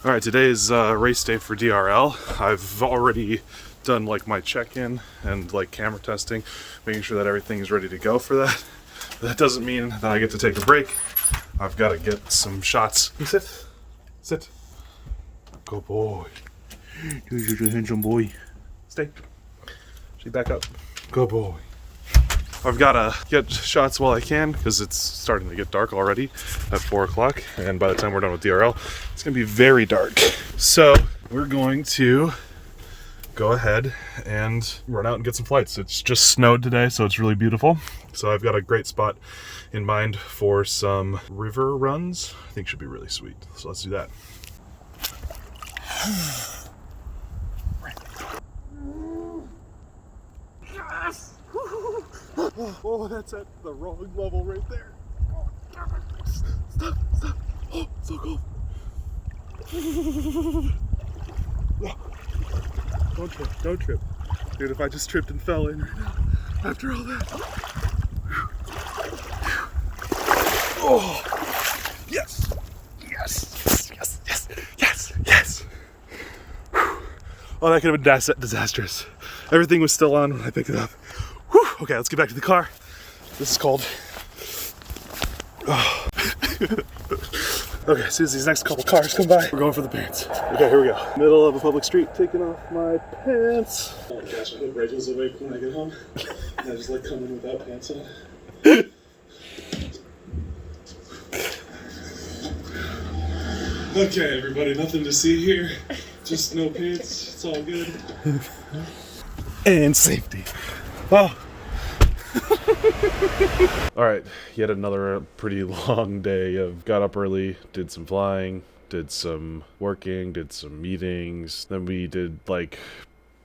All right, today is race day for DRL. I've already done like my check-in and like camera testing, making sure that everything is ready to go for that. But that doesn't mean that I get to take a break. I've got to get some shots. You sit. Sit. Good boy. You're a handsome boy. Stay. Stay back up. Good boy. I've got to get shots while I can because it's starting to get dark already at 4 o'clock. And by the time we're done with DRL, it's going to be very dark. So we're going to go ahead and run out and get some flights. It's just snowed today, so it's really beautiful. So I've got a great spot in mind for some river runs. I think should be really sweet. So let's do that. Yes! Oh, that's at the wrong level right there. Oh, stop, stop. Oh, so cool. Don't trip, don't trip. Dude, if I just tripped and fell in right now, after all that. Oh, yes, yes, yes, yes, yes, yes. Oh, that could have been disastrous. Everything was still on when I picked it up. Whew. Okay, let's get back to the car. This is cold. Oh. Okay, as soon as these next couple cars come by, we're going for the pants. Okay, here we go. Middle of a public street, taking off my pants. Oh my gosh, I hope Rachel's awake when I get home. I just like coming without pants on. Okay, everybody, nothing to see here. Just no pants, it's all good. And safety. Oh. All right, yet another pretty long day of got up early, did some flying, did some working, did some meetings. Then we did like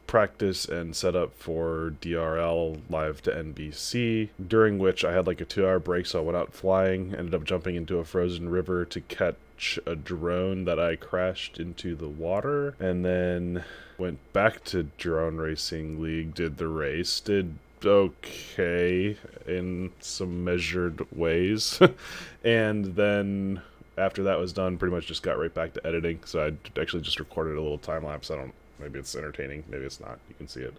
practice and set up for DRL live to NBC, during which I had like a 2-hour break, so I went out flying, ended up jumping into a frozen river to catch a drone that I crashed into the water, and then went back to Drone Racing League, did the race, did okay in some measured ways, and then after that was done, pretty much just got right back to editing. So I actually just recorded a little time lapse. Maybe it's entertaining, maybe it's not, you can see it,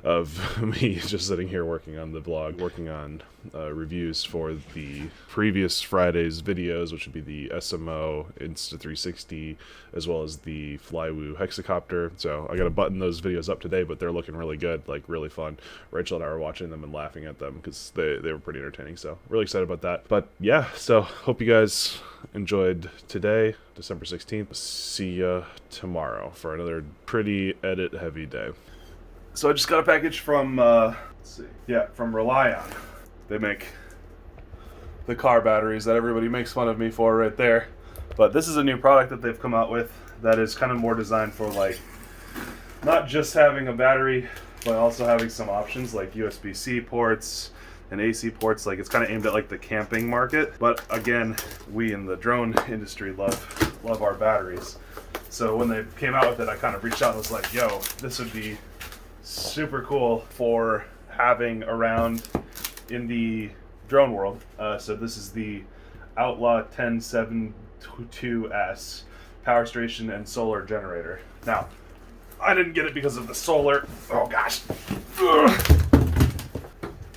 of me just sitting here working on the vlog, working on reviews for the previous Friday's videos, which would be the SMO Insta360, as well as the Flywoo hexacopter. So I gotta button those videos up today, but they're looking really good, like really fun. Rachel and I were watching them and laughing at them because they were pretty entertaining, so really excited about that. But yeah, so hope you guys enjoyed today, December 16th. See ya tomorrow for another pretty edit heavy day. So I just got a package from from Relion. They make the car batteries that everybody makes fun of me for right there. But this is a new product that they've come out with that is kind of more designed for like not just having a battery, but also having some options like USB-C ports and AC ports. Like it's kind of aimed at like the camping market. But again, we in the drone industry love our batteries. So when they came out with it, I kind of reached out and was like, yo, this would be super cool for having around in the drone world. So this is the Outlaw 1072S power station and solar generator. Now, I didn't get it because of the solar. Oh gosh. Ugh.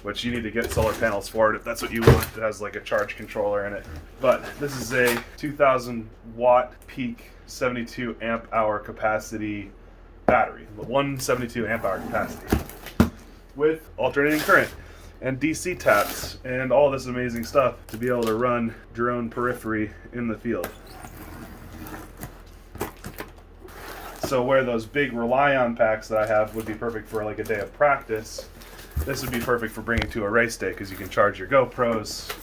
Which you need to get solar panels for it if that's what you want. It has like a charge controller in it. But this is a 2,000 watt peak 72 amp hour capacity battery. 172 amp hour capacity with alternating current and DC taps and all this amazing stuff to be able to run drone periphery in the field. So where those big Relion packs that I have would be perfect for like a day of practice, this would be perfect for bringing to a race day because you can charge your GoPros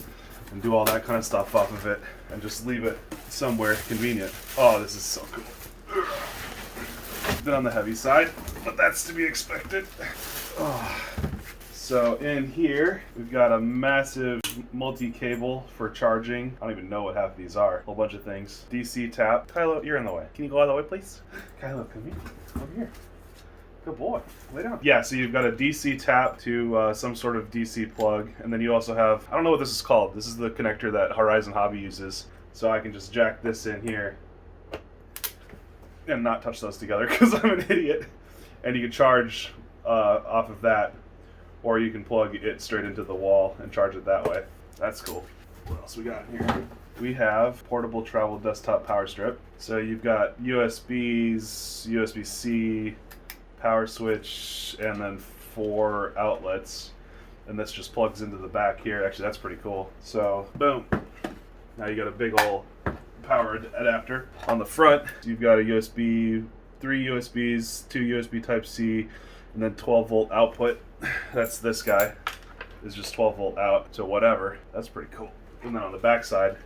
and do all that kind of stuff off of it and just leave it somewhere convenient. Oh, this is so cool. Been on the heavy side, but that's to be expected. Oh. So in here, we've got a massive multi-cable for charging. I don't even know what half of these are. A whole bunch of things. DC tap. Kylo, you're in the way. Can you go out of the way, please? Kylo, come here. Over here. Good boy. Lay down. Yeah, so you've got a DC tap to some sort of DC plug. And then you also have, I don't know what this is called. This is the connector that Horizon Hobby uses. So I can just jack this in here and not touch those together because I'm an idiot. And you can charge off of that, or you can plug it straight into the wall and charge it that way. That's cool. What else we got in here? We have portable travel desktop power strip. So you've got USBs, USB-C, power switch, and then 4 outlets. And this just plugs into the back here. Actually, that's pretty cool. So, boom. Now you got a big old power adapter. On the front, you've got a USB, 3 USBs, 2 USB Type-C, and then 12-volt output. That's this guy. Is just 12-volt out to whatever. That's pretty cool. And then on the back side,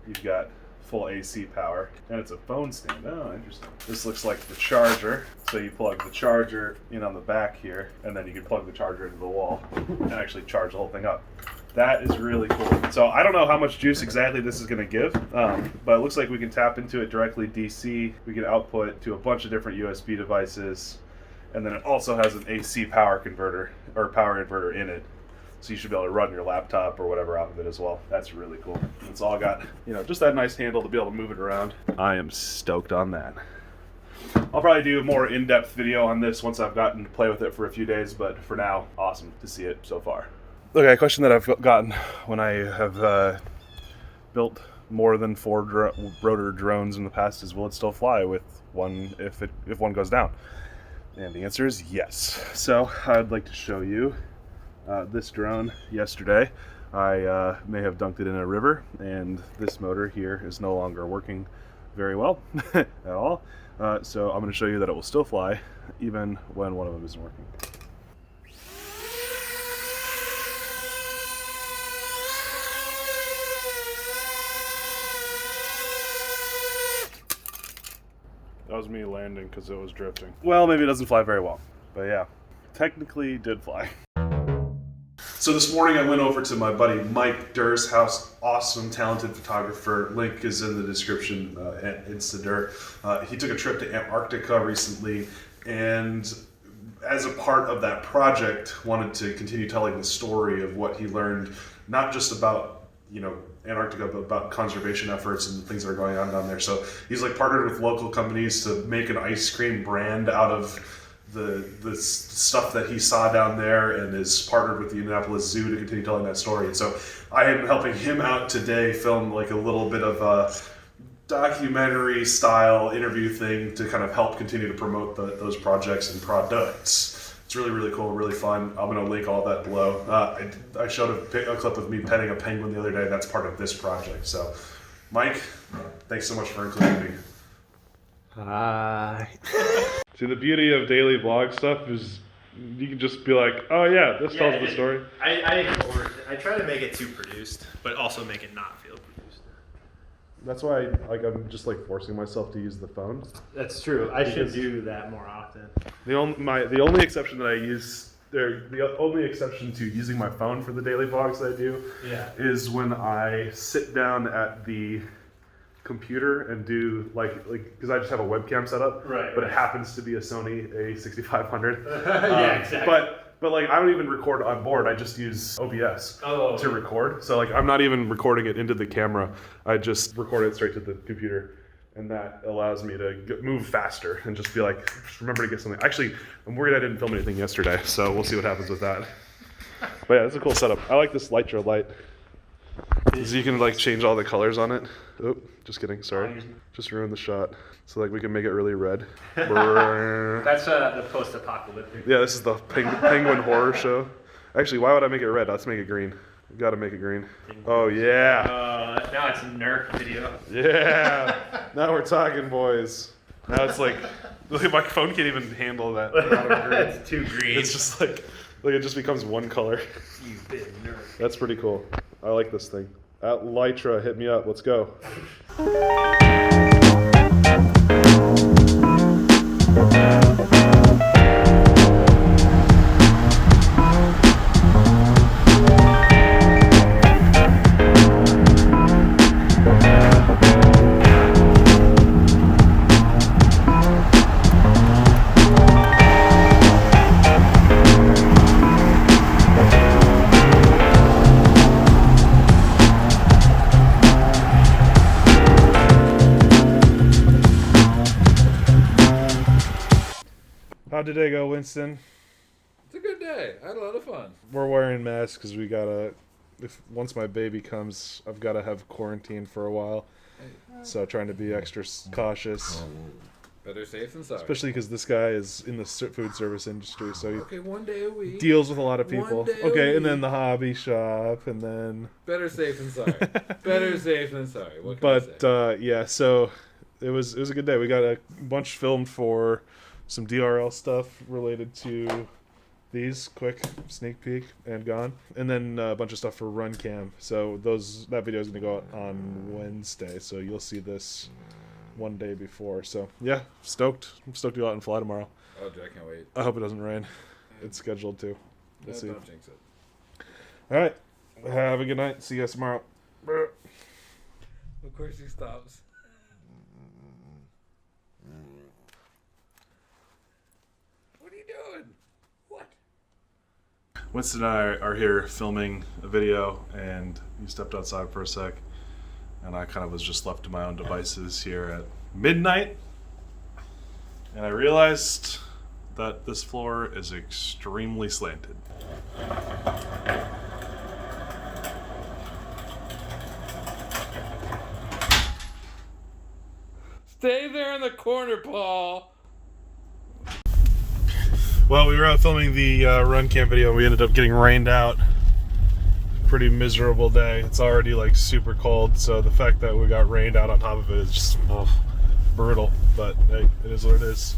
you've got full AC power, and it's a phone stand. Oh, interesting. This looks like the charger. So you plug the charger in on the back here, and then you can plug the charger into the wall and actually charge the whole thing up. That is really cool. So I don't know how much juice exactly this is going to give, but it looks like we can tap into it directly DC. We can output to a bunch of different USB devices, and then it also has an AC power converter or power inverter in it. So you should be able to run your laptop or whatever off of it as well. That's really cool. It's all got, just that nice handle to be able to move it around. I am stoked on that. I'll probably do a more in-depth video on this once I've gotten to play with it for a few days, but for now, awesome to see it so far. Okay, a question that I've gotten when I have built more than 4 rotor drones in the past is, will it still fly with one if one goes down? And the answer is yes. So I'd like to show you this drone yesterday. I may have dunked it in a river, and this motor here is no longer working very well at all. So I'm going to show you that it will still fly even when one of them isn't working. That was me landing because it was drifting. Well, maybe it doesn't fly very well, but yeah, technically did fly. So this morning I went over to my buddy Mike Durr's house, awesome, talented photographer. Link is in the description at Instadur. He took a trip to Antarctica recently, and as a part of that project, wanted to continue telling the story of what he learned, not just about, Antarctica, but about conservation efforts and things that are going on down there. So he's like partnered with local companies to make an ice cream brand out of the stuff that he saw down there, and is partnered with the Indianapolis Zoo to continue telling that story. And so I am helping him out today, film like a little bit of a documentary style interview thing to kind of help continue to promote those projects and products. It's really, really cool, really fun. I'm going to link all that below. I showed a clip of me petting a penguin the other day, and that's part of this project. So, Mike, thanks so much for including me. Hi. See, the beauty of daily vlog stuff is you can just be like, oh yeah, this tells the story. I try to make it too produced, but also make it not feel produced. That's why I'm just forcing myself to use the phone. That's true. I should do that more often. The only exception that I use, the only exception to using my phone for the daily vlogs that I do, is when I sit down at the computer and do because I just have a webcam set up, but it happens to be a Sony A6500. Yeah, exactly. But I don't even record on board. I just use OBS to record. So I'm not even recording it into the camera. I just record it straight to the computer, and that allows me to move faster and just be just remember to get something. Actually, I'm worried I didn't film anything yesterday, so we'll see what happens with that. But yeah, it's a cool setup. I like this Lytra light. Because you can change all the colors on it. Oh, just kidding, sorry. Just ruined the shot. So we can make it really red. That's the post-apocalyptic. Yeah, this is the penguin horror show. Actually, why would I make it red? Let's make it green. We gotta make it green. Oh yeah. Now it's a Nerf video. Yeah. Now we're talking, boys. Now it's my phone can't even handle that amount of green. It's too green. It's just it just becomes one color. You big nerd. That's pretty cool. I like this thing. At Lytra, hit me up. Let's go. How'd today go, Winston? It's a good day. I had a lot of fun. We're wearing masks because we gotta. Once my baby comes, I've gotta have quarantine for a while. So trying to be extra cautious, Better safe than sorry. especially because this guy is in the food service industry, so he Okay, one day a week. deals with a lot of people. One day a Okay, and week. then the hobby shop, and then. Better safe than sorry. Better safe than sorry. What can I say? But yeah, so it was a good day. We got a bunch filmed for some DRL stuff related to these, quick sneak peek and gone, and then a bunch of stuff for Run Cam. So that video is gonna go out on Wednesday, so you'll see this one day before. So yeah, stoked. I'm stoked to go out and fly tomorrow. Oh, dude, I can't wait. I hope it doesn't rain. It's scheduled to. We'll see. Don't jinx it. All right, have a good night. See you guys tomorrow. Of course he stops. What are you doing? What? Winston and I are here filming a video, and you stepped outside for a sec, and I kind of was just left to my own devices here at midnight, and I realized that this floor is extremely slanted. Stay there in the corner, Paul. Well, we were out filming the Run Cam video, and we ended up getting rained out. Pretty miserable day. It's already like super cold, so the fact that we got rained out on top of it is just brutal. But hey, it is what it is.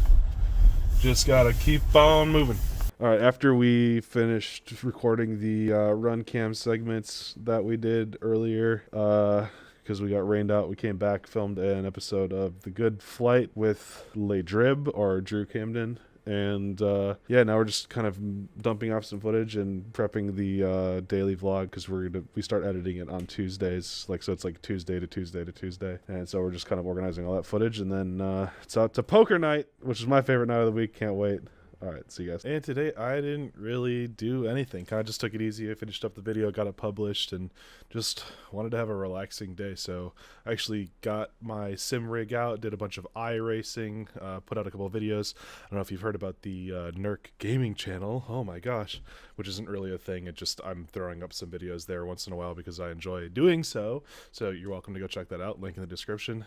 Just gotta keep on moving. All right, after we finished recording the Run Cam segments that we did earlier, because we got rained out, we came back, filmed an episode of The Good Flight with Le Drib, or Drew Camden. And yeah, now we're just kind of dumping off some footage and prepping the daily vlog, because we start editing it on Tuesdays, so it's like Tuesday to Tuesday to Tuesday, and so we're just kind of organizing all that footage, and then it's out to poker night, which is my favorite night of the week. Can't wait. All right, see you guys. And today I didn't really do anything. Kind of just took it easy. I finished up the video, got it published, and just wanted to have a relaxing day. So I actually got my sim rig out, did a bunch of iRacing, put out a couple of videos. I don't know if you've heard about the Nerk gaming channel. Oh my gosh, which isn't really a thing. I'm throwing up some videos there once in a while because I enjoy doing so. So you're welcome to go check that out. Link in the description.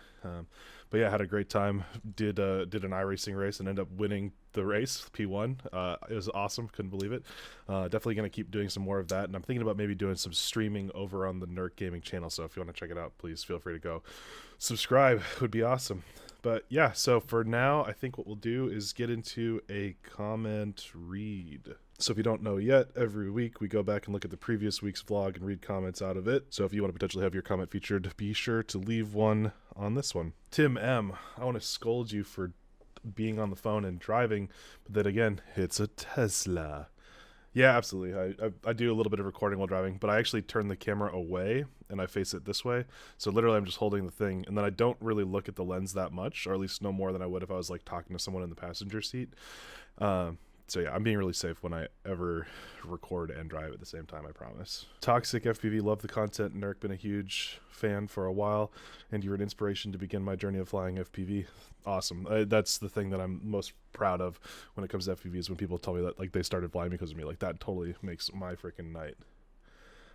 But yeah, I had a great time. Did an iRacing race and ended up winning the race, P1. It was awesome. Couldn't believe it. Definitely going to keep doing some more of that. And I'm thinking about maybe doing some streaming over on the Nerk Gaming channel. So if you want to check it out, please feel free to go subscribe. It would be awesome. But yeah, so for now, I think what we'll do is get into a comment read. So if you don't know yet, every week we go back and look at the previous week's vlog and read comments out of it. So if you want to potentially have your comment featured, be sure to leave one on this one. Tim M, I want to scold you for being on the phone and driving, but then again, it's a Tesla. Yeah, absolutely. I do a little bit of recording while driving, but I actually turn the camera away and I face it this way. So literally I'm just holding the thing, and then I don't really look at the lens that much, or at least no more than I would if I was like talking to someone in the passenger seat. So yeah, I'm being really safe when I ever record and drive at the same time, I promise. Toxic FPV, love the content. Nerk, been a huge fan for a while, and you're an inspiration to begin my journey of flying FPV. Awesome. That's the thing that I'm most proud of when it comes to FPV, is when people tell me that like they started flying because of me. Like that totally makes my freaking night.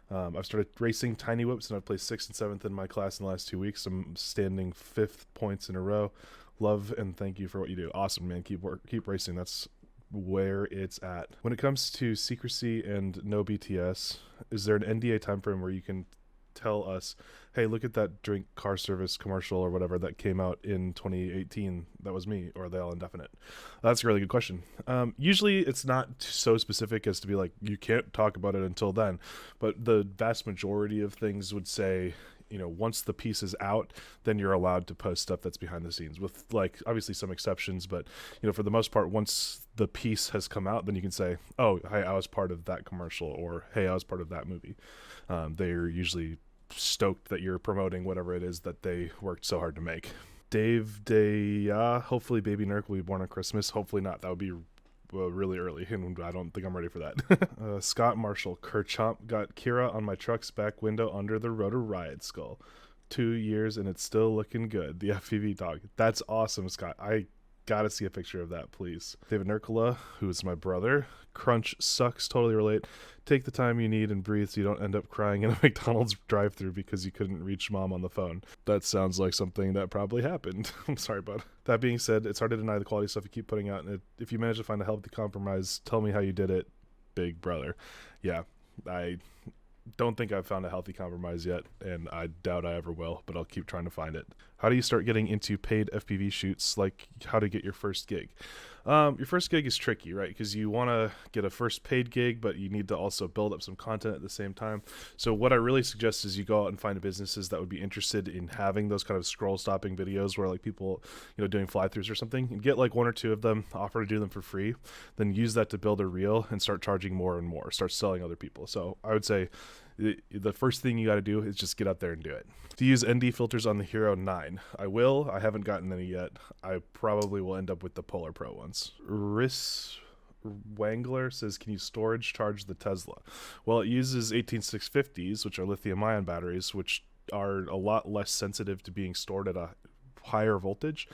I've started racing tiny whips, and I've placed 6th and 7th in my class in the last 2 weeks. I'm standing 5th points in a row. Love and thank you for what you do. Awesome, man. Keep racing. That's where it's at. When it comes to secrecy and no BTS, is there an NDA timeframe where you can tell us, hey, look at that drink car service commercial or whatever that came out in 2018, that was me, or are they all indefinite? That's a really good question. Usually it's not so specific as to be like, you can't talk about it until then, but the vast majority of things would say, you know, once the piece is out, then you're allowed to post stuff that's behind the scenes, with like obviously some exceptions, but you know, for the most part, once the piece has come out, then you can say, oh, hey, I was part of that commercial, or hey, I was part of that movie. They're usually stoked that you're promoting whatever it is that they worked so hard to make. Dave Day, hopefully baby Nerk will be born on Christmas. Hopefully not. That would be really early, and I don't think I'm ready for that. Scott Marshall, Kerchomp, got Kira on my truck's back window under the Rotor Riot skull. 2 years and it's still looking good. The FPV dog. That's awesome, Scott. I Gotta see a picture of that, please. David Nurkula, who's my brother. Crunch sucks, totally relate. Take the time you need and breathe so you don't end up crying in a McDonald's drive-thru because you couldn't reach mom on the phone. That sounds like something that probably happened. I'm sorry, bud. That being said, it's hard to deny the quality stuff you keep putting out, and if you manage to find a healthy compromise, tell me how you did it, big brother. Yeah, I don't think I've found a healthy compromise yet, and I doubt I ever will, but I'll keep trying to find it. How do you start getting into paid FPV shoots, like how to get your first gig? Your first gig is tricky, right? Because you want to get a first paid gig, but you need to also build up some content at the same time. So what I really suggest is you go out and find businesses that would be interested in having those kind of scroll stopping videos where like people, doing fly-throughs or something, and get like 1 or 2 of them, offer to do them for free, then use that to build a reel and start charging more and more, start selling other people. So I would say the first thing you got to do is just get out there and do it. To use ND filters on the Hero 9. I will. I haven't gotten any yet. I probably will end up with the Polar Pro ones. Riss Wangler says, can you storage charge the Tesla? Well, it uses 18650s, which are lithium-ion batteries, which are a lot less sensitive to being stored at a higher voltage.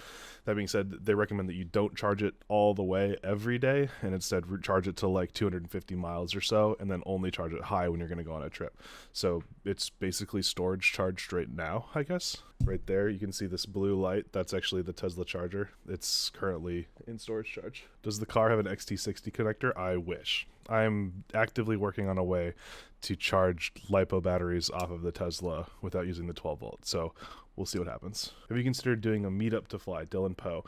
That being said, they recommend that you don't charge it all the way every day, and instead charge it to like 250 miles or so, and then only charge it high when you're going to go on a trip. So it's basically storage charged right now, I guess. Right there, you can see this blue light. That's actually the Tesla charger. It's currently in storage charge. Does the car have an XT60 connector? I wish. I'm actively working on a way to charge LiPo batteries off of the Tesla without using the 12 volt. So we'll see what happens. Have you considered doing a meetup to fly? Dylan Poe.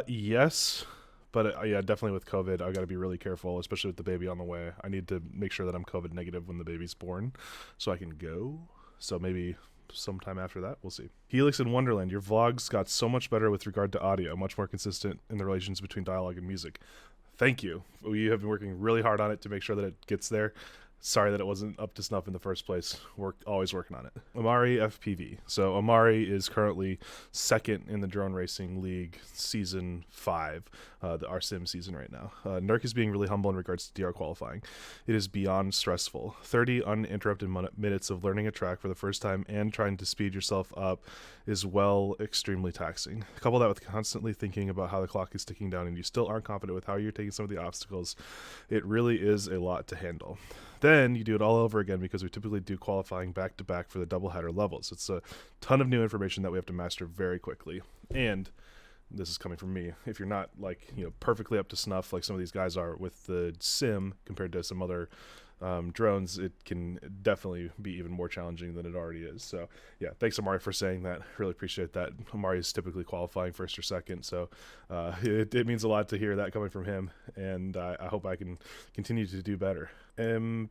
Yes, but yeah, definitely with COVID, I got to be really careful, especially with the baby on the way. I need to make sure that I'm COVID negative when the baby's born so I can go. So maybe sometime after that, we'll see. Helix in Wonderland, your vlogs got so much better with regard to audio, much more consistent in the relations between dialogue and music. Thank you. We have been working really hard on it to make sure that it gets there. Sorry that it wasn't up to snuff in the first place. We're always working on it. Amari FPV. So Amari is currently 2nd in the Drone Racing League Season 5, our sim season right now. Nurk is being really humble in regards to DR qualifying. It is beyond stressful. 30 uninterrupted minutes of learning a track for the first time and trying to speed yourself up is, well, extremely taxing. Couple that with constantly thinking about how the clock is ticking down and you still aren't confident with how you're taking some of the obstacles. It really is a lot to handle. Then you do it all over again because we typically do qualifying back-to-back for the doubleheader levels. It's a ton of new information that we have to master very quickly. And this is coming from me. If you're not perfectly up to snuff like some of these guys are with the sim compared to some other drones, it can definitely be even more challenging than it already is. So yeah, thanks Amari for saying that. Really appreciate that. Amari is typically qualifying 1st or 2nd, so it means a lot to hear that coming from him, and I hope I can continue to do better. MPFPV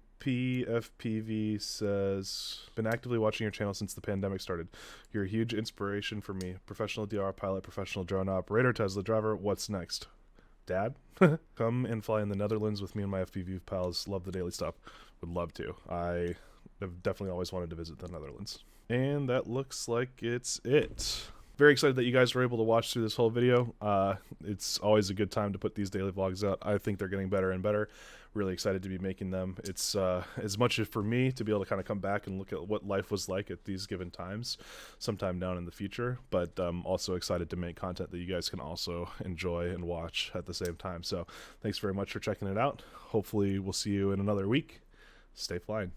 says, been actively watching your channel since the pandemic started. You're a huge inspiration for me. Professional DR pilot, professional drone operator, Tesla driver. What's next? Dad? Come and fly in the Netherlands with me and my FPV pals. Love the daily stuff. Would love to. I have definitely always wanted to visit the Netherlands. And that looks like it's it. Very excited that you guys were able to watch through this whole video. It's always a good time to put these daily vlogs out. I think they're getting better and better. Really excited to be making them. It's as much as for me to be able to kind of come back and look at what life was like at these given times sometime down in the future, but also excited to make content that you guys can also enjoy and watch at the same time. So thanks very much for checking it out. Hopefully we'll see you in another week. Stay flying.